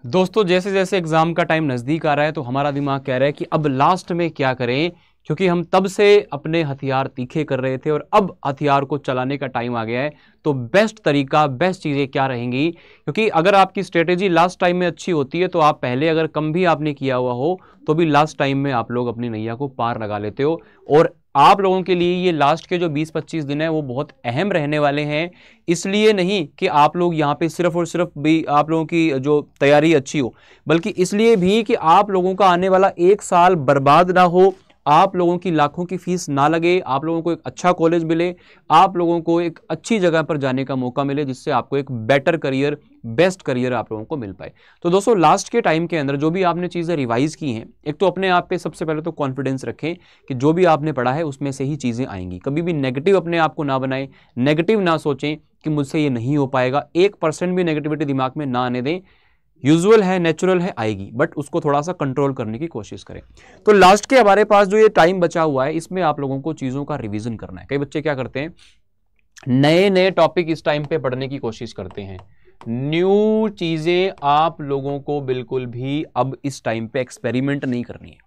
दोस्तों जैसे जैसे एग्जाम का टाइम नजदीक आ रहा है तो हमारा दिमाग कह रहा है कि अब लास्ट में क्या करें, क्योंकि हम तब से अपने हथियार तीखे कर रहे थे और अब हथियार को चलाने का टाइम आ गया है। तो बेस्ट तरीका, बेस्ट चीजें क्या रहेंगी, क्योंकि अगर आपकी स्ट्रेटेजी लास्ट टाइम में अच्छी होती है तो आप पहले अगर कम भी आपने किया हुआ हो तो भी लास्ट टाइम में आप लोग अपनी नैया को पार लगा लेते हो। और आप लोगों के लिए ये लास्ट के जो 20-25 दिन है वो बहुत अहम रहने वाले हैं। इसलिए नहीं कि आप लोग यहाँ पे सिर्फ और सिर्फ भी आप लोगों की जो तैयारी अच्छी हो, बल्कि इसलिए भी कि आप लोगों का आने वाला एक साल बर्बाद ना हो, आप लोगों की लाखों की फीस ना लगे, आप लोगों को एक अच्छा कॉलेज मिले, आप लोगों को एक अच्छी जगह पर जाने का मौका मिले, जिससे आपको एक बेटर करियर, बेस्ट करियर आप लोगों को मिल पाए। तो दोस्तों लास्ट के टाइम के अंदर जो भी आपने चीज़ें रिवाइज की हैं, एक तो अपने आप पे सबसे पहले तो कॉन्फिडेंस रखें कि जो भी आपने पढ़ा है उसमें से ही चीज़ें आएंगी। कभी भी नेगेटिव अपने आप को ना बनाएं, नेगेटिव ना सोचें कि मुझसे ये नहीं हो पाएगा। 1% भी नेगेटिविटी दिमाग में ना आने दें। यूजुअल है, नेचुरल है, आएगी, बट उसको थोड़ा सा कंट्रोल करने की कोशिश करें। तो लास्ट के हमारे पास जो ये टाइम बचा हुआ है इसमें आप लोगों को चीज़ों का रिवीजन करना है। कई बच्चे क्या करते हैं, नए नए टॉपिक इस टाइम पे पढ़ने की कोशिश करते हैं। न्यू चीजें आप लोगों को बिल्कुल भी अब इस टाइम पे एक्सपेरिमेंट नहीं करनी है।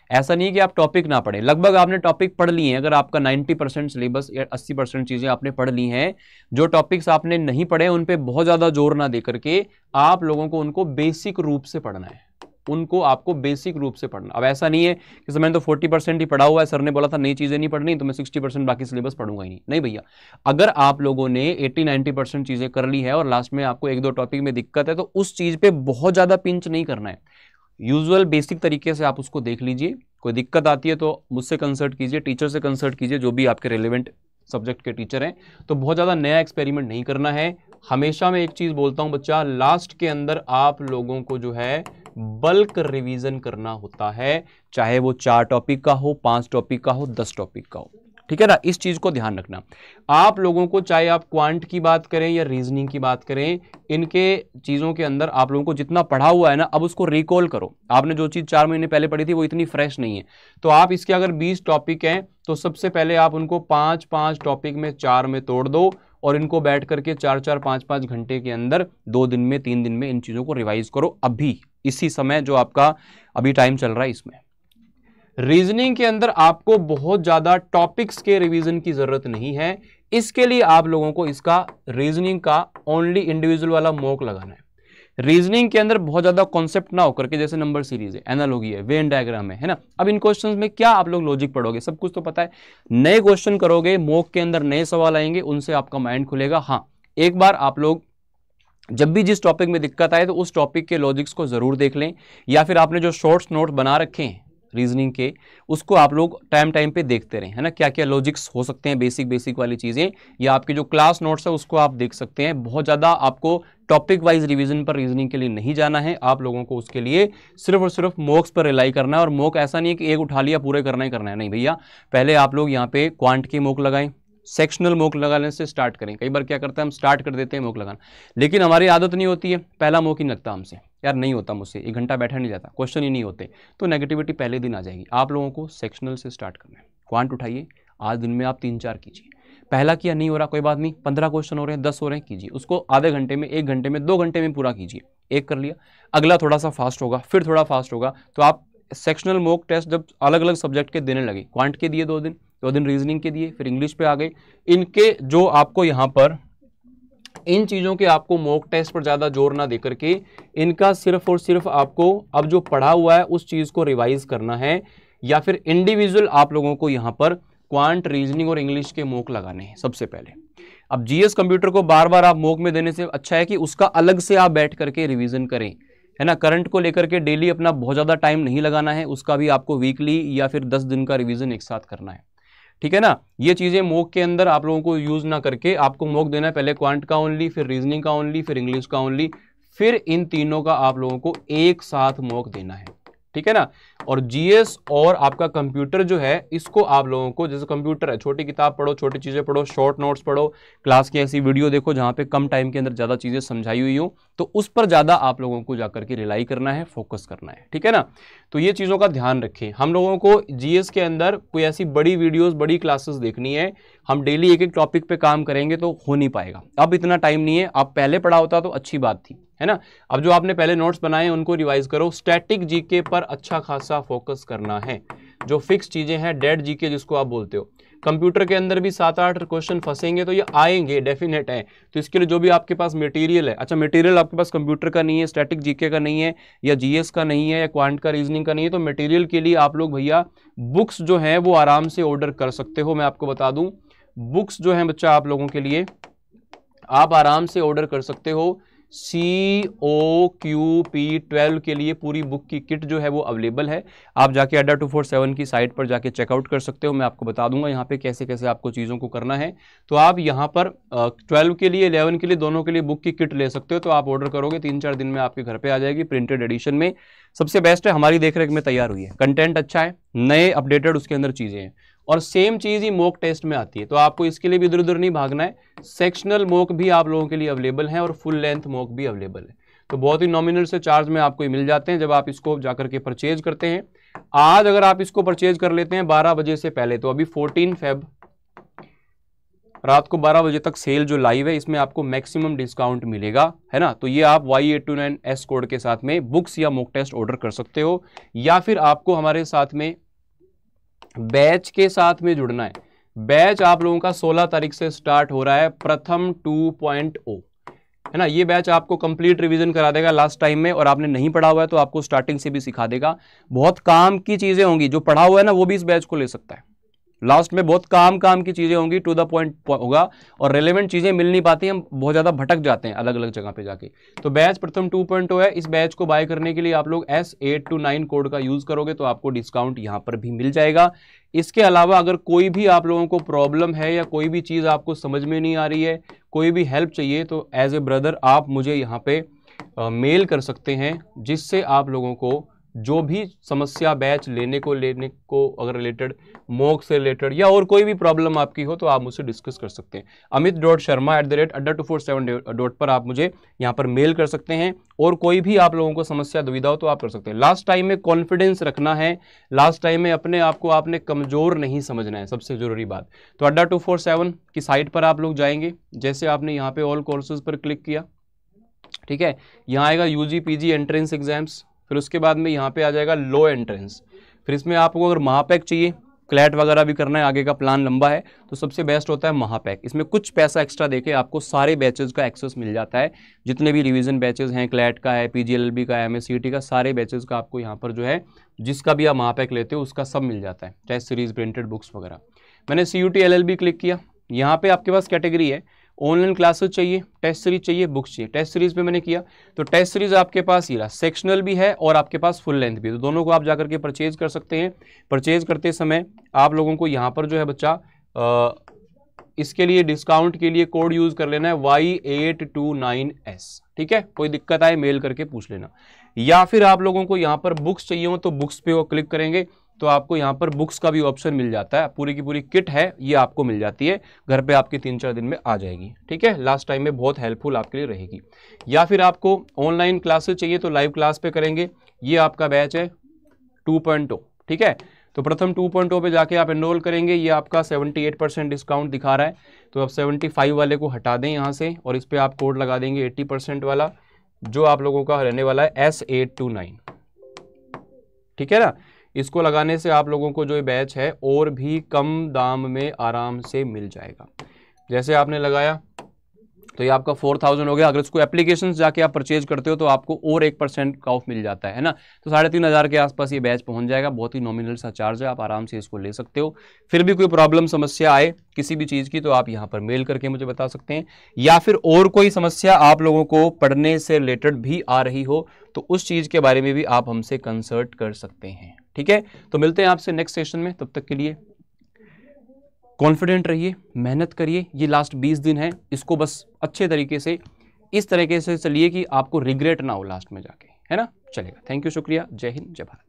ऐसा नहीं है कि आप टॉपिक ना पढ़ें, लगभग आपने टॉपिक पढ़ लिए हैं। अगर आपका 90% सिलेबस या 80% चीजें आपने पढ़ ली हैं, जो टॉपिक्स आपने नहीं पढ़े उन पे बहुत ज्यादा जोर ना दे करके आप लोगों को उनको बेसिक रूप से पढ़ना है। उनको आपको बेसिक रूप से पढ़ना। अब ऐसा नहीं है कि मैंने तो 40% ही पढ़ा हुआ है, सर ने बोला था नई चीजें नहीं पढ़नी तो मैं 60% बाकी सिलेबस पढ़ूंगा ही नहीं। नहीं भैया, अगर आप लोगों ने 80-90% चीजें कर ली है और लास्ट में आपको 1-2 टॉपिक में दिक्कत है तो उस चीज पे बहुत ज्यादा पिंच नहीं करना है। यूजुअल बेसिक तरीके से आप उसको देख लीजिए। कोई दिक्कत आती है तो मुझसे कंसल्ट कीजिए, टीचर से कंसल्ट कीजिए, जो भी आपके रिलेवेंट सब्जेक्ट के टीचर हैं। तो बहुत ज़्यादा नया एक्सपेरिमेंट नहीं करना है। हमेशा मैं एक चीज़ बोलता हूं बच्चा, लास्ट के अंदर आप लोगों को जो है बल्क रिवीजन करना होता है, चाहे वो 4 टॉपिक का हो, 5 टॉपिक का हो, 10 टॉपिक का हो। ठीक है ना, इस चीज को ध्यान रखना। आप लोगों को चाहे आप क्वांट की बात करें या रीजनिंग की बात करें, इनके चीजों के अंदर आप लोगों को जितना पढ़ा हुआ है ना, अब उसको रिकॉल करो। आपने जो चीज 4 महीने पहले पढ़ी थी वो इतनी फ्रेश नहीं है। तो आप इसके अगर 20 टॉपिक हैं तो सबसे पहले आप उनको 5-5 टॉपिक में 4 में तोड़ दो और इनको बैठ करके 4-4, 5-5 घंटे के अंदर 2 दिन में, 3 दिन में इन चीजों को रिवाइज करो। अभी इसी समय जो आपका अभी टाइम चल रहा है इसमें। रीजनिंग के अंदर आपको बहुत ज्यादा टॉपिक्स के रिवीजन की जरूरत नहीं है। इसके लिए आप लोगों को इसका रीजनिंग का ओनली इंडिविजुअल वाला मॉक लगाना है। रीजनिंग के अंदर बहुत ज्यादा कॉन्सेप्ट ना होकर के, जैसे नंबर सीरीज है, एनालॉजी है, वेन डायग्राम है ना। अब इन क्वेश्चंस में क्या आप लोग लॉजिक पढ़ोगे, सब कुछ तो पता है। नए क्वेश्चन करोगे, मॉक के अंदर नए सवाल आएंगे, उनसे आपका माइंड खुलेगा। हाँ, एक बार आप लोग जब भी जिस टॉपिक में दिक्कत आए तो उस टॉपिक के लॉजिक्स को जरूर देख लें, या फिर आपने जो शॉर्ट्स नोट बना रखे हैं रीजनिंग के, उसको आप लोग टाइम टाइम पे देखते रहें, है ना। क्या क्या लॉजिक्स हो सकते हैं, बेसिक वाली चीजें, या आपके जो क्लास नोट्स है उसको आप देख सकते हैं। बहुत ज्यादा आपको टॉपिक वाइज रिवीजन पर रीजनिंग के लिए नहीं जाना है। आप लोगों को उसके लिए सिर्फ और सिर्फ मॉक्स पर रिलाई करना है। और मॉक ऐसा नहीं है कि एक उठा लिया पूरे करना ही करना है, नहीं भैया। पहले आप लोग यहाँ पे क्वांट के मॉक लगाएं, सेक्शनल मॉक लगाने से स्टार्ट करें। कई बार क्या करते हैं, हम स्टार्ट कर देते हैं मॉक लगाना, लेकिन हमारी आदत नहीं होती है, पहला मॉक ही लगता हमसे, यार नहीं होता मुझसे, 1 घंटा बैठा नहीं जाता, क्वेश्चन ही नहीं होते, तो नेगेटिविटी पहले दिन आ जाएगी। आप लोगों को सेक्शनल से स्टार्ट करना है। क्वांट उठाइए, आज दिन में आप 3-4 कीजिए। पहला किया नहीं हो रहा कोई बात नहीं, 15 क्वेश्चन हो रहे हैं, 10 हो रहे हैं, कीजिए उसको आधे घंटे में, 1 घंटे में, 2 घंटे में पूरा कीजिए। एक कर लिया, अगला थोड़ा सा फास्ट होगा, फिर थोड़ा फास्ट होगा। तो आप सेक्शनल मॉक टेस्ट जब अलग अलग सब्जेक्ट के देने लगे, क्वांट के दिए 2 दिन रीजनिंग के दिए, फिर इंग्लिश पे आ गए, इनके जो आपको यहाँ पर इन चीजों के आपको मॉक टेस्ट पर ज्यादा जोर ना देकर के इनका सिर्फ और सिर्फ आपको अब जो पढ़ा हुआ है उस चीज को रिवाइज करना है, या फिर इंडिविजुअल आप लोगों को यहाँ पर क्वांट, रीजनिंग और इंग्लिश के मॉक लगाने हैं सबसे पहले। अब जीएस कंप्यूटर को बार बार आप मॉक में देने से अच्छा है कि उसका अलग से आप बैठ करके रिवीजन करें, है ना। करंट को लेकर के डेली अपना बहुत ज्यादा टाइम नहीं लगाना है, उसका भी आपको वीकली या फिर 10 दिन का रिवीजन एक साथ करना है, ठीक है ना। ये चीजें मॉक के अंदर आप लोगों को यूज ना करके आपको मॉक देना है, पहले क्वांट का ओनली, फिर रीजनिंग का ओनली, फिर इंग्लिश का ओनली, फिर इन तीनों का आप लोगों को एक साथ मॉक देना है, ठीक है ना। और जीएस और आपका कंप्यूटर जो है, इसको आप लोगों को, जैसे कंप्यूटर है, छोटी किताब पढ़ो, छोटी चीजें पढ़ो, शॉर्ट नोट्स पढ़ो, क्लास की ऐसी वीडियो देखो जहां पे कम टाइम के अंदर ज्यादा चीजें समझाई हुई हो, तो उस पर ज्यादा आप लोगों को जाकर के रिलाई करना है, फोकस करना है, ठीक है ना। तो ये चीजों का ध्यान रखें। हम लोगों को जीएस के अंदर कोई ऐसी बड़ी वीडियोस, बड़ी क्लासेस देखनी है, हम डेली एक एक टॉपिक पे काम करेंगे तो हो नहीं पाएगा, अब इतना टाइम नहीं है। आप पहले पढ़ा होता तो अच्छी बात थी, है ना। अब जो आपने पहले नोट्स बनाए हैं उनको रिवाइज करो। स्टैटिक जीके पर अच्छा खासा फोकस करना है, जो फिक्स चीजें हैं, डेड जीके जिसको आप बोलते हो। कंप्यूटर के अंदर भी 7-8 क्वेश्चन फंसेंगे तो ये आएंगे, डेफिनेट है। तो इसके लिए जो भी आपके पास मटेरियल है, अच्छा मटेरियल आपके पास कंप्यूटर का नहीं है, स्टैटिक जीके का नहीं है, या जीएस का नहीं है, या क्वांट का रीजनिंग का नहीं है, तो मटेरियल के लिए आप लोग भैया बुक्स जो है वो आराम से ऑर्डर कर सकते हो। मैं आपको बता दूं, बुक्स जो है बच्चा आप लोगों के लिए आप आराम से ऑर्डर कर सकते हो। COQP12 के लिए पूरी बुक की किट जो है वो अवेलेबल है। आप जाके अड्डा 247 की साइट पर जाके चेकआउट कर सकते हो। मैं आपको बता दूंगा यहाँ पे कैसे कैसे आपको चीज़ों को करना है। तो आप यहाँ पर 12 के लिए, 11 के लिए, दोनों के लिए बुक की किट ले सकते हो। तो आप ऑर्डर करोगे 3-4 दिन में आपके घर पे आ जाएगी, प्रिंटेड एडिशन में। सबसे बेस्ट है, हमारी देखरेख में तैयार हुई है, कंटेंट अच्छा है, नए अपडेटेड उसके अंदर चीज़ें हैं, और सेम चीज़ ही मॉक टेस्ट में आती है। तो आपको इसके लिए भी इधर उधर नहीं भागना है। सेक्शनल मॉक भी आप लोगों के लिए अवेलेबल है और फुल लेंथ मॉक भी अवेलेबल है। तो बहुत ही नॉमिनल से चार्ज में आपको मिल जाते हैं जब आप इसको जाकर के परचेज करते हैं। आज अगर आप इसको परचेज कर लेते हैं 12 बजे से पहले, तो अभी 14 फेब रात को 12 बजे तक सेल जो लाइव है, इसमें आपको मैक्सिमम डिस्काउंट मिलेगा, है ना। तो ये आप Y829S कोड के साथ में बुक्स या मॉक टेस्ट ऑर्डर कर सकते हो, या फिर आपको हमारे साथ में बैच के साथ में जुड़ना है। बैच आप लोगों का 16 तारीख से स्टार्ट हो रहा है, प्रथम 2.0, है ना। ये बैच आपको कंप्लीट रिवीजन करा देगा लास्ट टाइम में, और आपने नहीं पढ़ा हुआ है तो आपको स्टार्टिंग से भी सिखा देगा। बहुत काम की चीजें होंगी, जो पढ़ा हुआ है ना वो भी इस बैच को ले सकता है। लास्ट में बहुत काम की चीजें होंगी, टू द पॉइंट होगा, और रेलेवेंट चीजें मिल नहीं पाती, हम बहुत ज्यादा भटक जाते हैं अलग अलग जगह पे जाके। तो बैच प्रथम 2.0 है। इस बैच को बाय करने के लिए आप लोग S829 कोड का यूज करोगे तो आपको डिस्काउंट यहां पर भी मिल जाएगा। इसके अलावा अगर कोई भी आप लोगों को प्रॉब्लम है, या कोई भी चीज आपको समझ में नहीं आ रही है, कोई भी हेल्प चाहिए, तो एज ए ब्रदर आप मुझे यहाँ पे मेल कर सकते हैं, जिससे आप लोगों को जो भी समस्या बैच लेने को अगर रिलेटेड, मॉक से रिलेटेड, या और कोई भी प्रॉब्लम आपकी हो, तो आप मुझसे डिस्कस कर सकते हैं। amit.sharma@adda247 पर आप मुझे यहाँ पर मेल कर सकते हैं, और कोई भी आप लोगों को समस्या दुविधा हो तो आप कर सकते हैं। लास्ट टाइम में कॉन्फिडेंस रखना है, लास्ट टाइम में अपने आप को आपने कमजोर नहीं समझना है, सबसे जरूरी बात। तो अड्डा 247 की साइट पर आप लोग जाएंगे, जैसे आपने यहाँ पे ऑल कोर्सेज पर क्लिक किया, ठीक है, यहाँ आएगा UG PG एंट्रेंस एग्जाम्स, फिर उसके बाद में यहाँ पे आ जाएगा लो एंट्रेंस। फिर इसमें आपको अगर महापैक चाहिए, क्लैट वगैरह भी करना है, आगे का प्लान लंबा है, तो सबसे बेस्ट होता है महापैक। इसमें कुछ पैसा एक्स्ट्रा देके आपको सारे बैचेस का एक्सेस मिल जाता है, जितने भी रिवीजन बैचेस हैं, क्लैट का है, PGLLB का है, MSCT का, सारे बैचेस का आपको यहाँ पर जो है, जिसका भी आप महापैक लेते हो उसका सब मिल जाता है, टेस्ट सीरीज, प्रिंटेड बुक्स वगैरह। मैंने CUT LLB क्लिक किया, यहाँ पे आपके पास कैटेगरी है, ऑनलाइन क्लासेस चाहिए, टेस्ट सीरीज चाहिए, बुक्स चाहिए। टेस्ट सीरीज पे मैंने किया तो टेस्ट सीरीज आपके पास ये रहा, सेक्शनल भी है और आपके पास फुल लेंथ भी है, तो दोनों को आप जाकर के परचेज कर सकते हैं। परचेज करते समय आप लोगों को यहाँ पर जो है बच्चा इसके लिए डिस्काउंट के लिए कोड यूज कर लेना है Y829S, ठीक है। कोई दिक्कत आए मेल करके पूछ लेना, या फिर आप लोगों को यहाँ पर बुक्स चाहिए हो तो बुक्स पे वो क्लिक करेंगे तो आपको यहाँ पर बुक्स का भी ऑप्शन मिल जाता है, पूरी की पूरी किट है, ये आपको मिल जाती है, घर पे आपके 3-4 दिन में आ जाएगी, ठीक है। लास्ट टाइम में बहुत हेल्पफुल आपके लिए रहेगी। या फिर आपको ऑनलाइन क्लासेस चाहिए तो लाइव क्लास पे करेंगे, ये आपका बैच है 2.0, ठीक है। तो प्रथम 2.0 पे जाके आप एनरोल करेंगे, ये आपका 78% डिस्काउंट दिखा रहा है, तो आप 75 वाले को हटा दें यहाँ से, और इस पर आप कोड लगा देंगे 80% वाला, जो आप लोगों का रहने वाला है S829, ठीक है ना। इसको लगाने से आप लोगों को जो ये बैच है और भी कम दाम में आराम से मिल जाएगा। जैसे आपने लगाया तो ये आपका 4000 हो गया। अगर इसको एप्लीकेशन जाके आप परचेज करते हो तो आपको और 1% का ऑफ मिल जाता है ना, तो 3500 के आसपास ये बैच पहुंच जाएगा। बहुत ही नॉमिनल सा चार्ज है, आप आराम से इसको ले सकते हो। फिर भी कोई प्रॉब्लम समस्या आए किसी भी चीज़ की तो आप यहाँ पर मेल करके मुझे बता सकते हैं, या फिर और कोई समस्या आप लोगों को पढ़ने से रिलेटेड भी आ रही हो तो उस चीज़ के बारे में भी आप हमसे कंसल्ट कर सकते हैं, ठीक है। तो मिलते हैं आपसे नेक्स्ट सेशन में, तब तक के लिए कॉन्फिडेंट रहिए, मेहनत करिए। ये लास्ट 20 दिन है, इसको बस अच्छे तरीके से इस तरीके से चलिए कि आपको रिग्रेट ना हो लास्ट में जाके, है ना। चलेगा, थैंक यू, शुक्रिया, जय हिंद, जय भारत।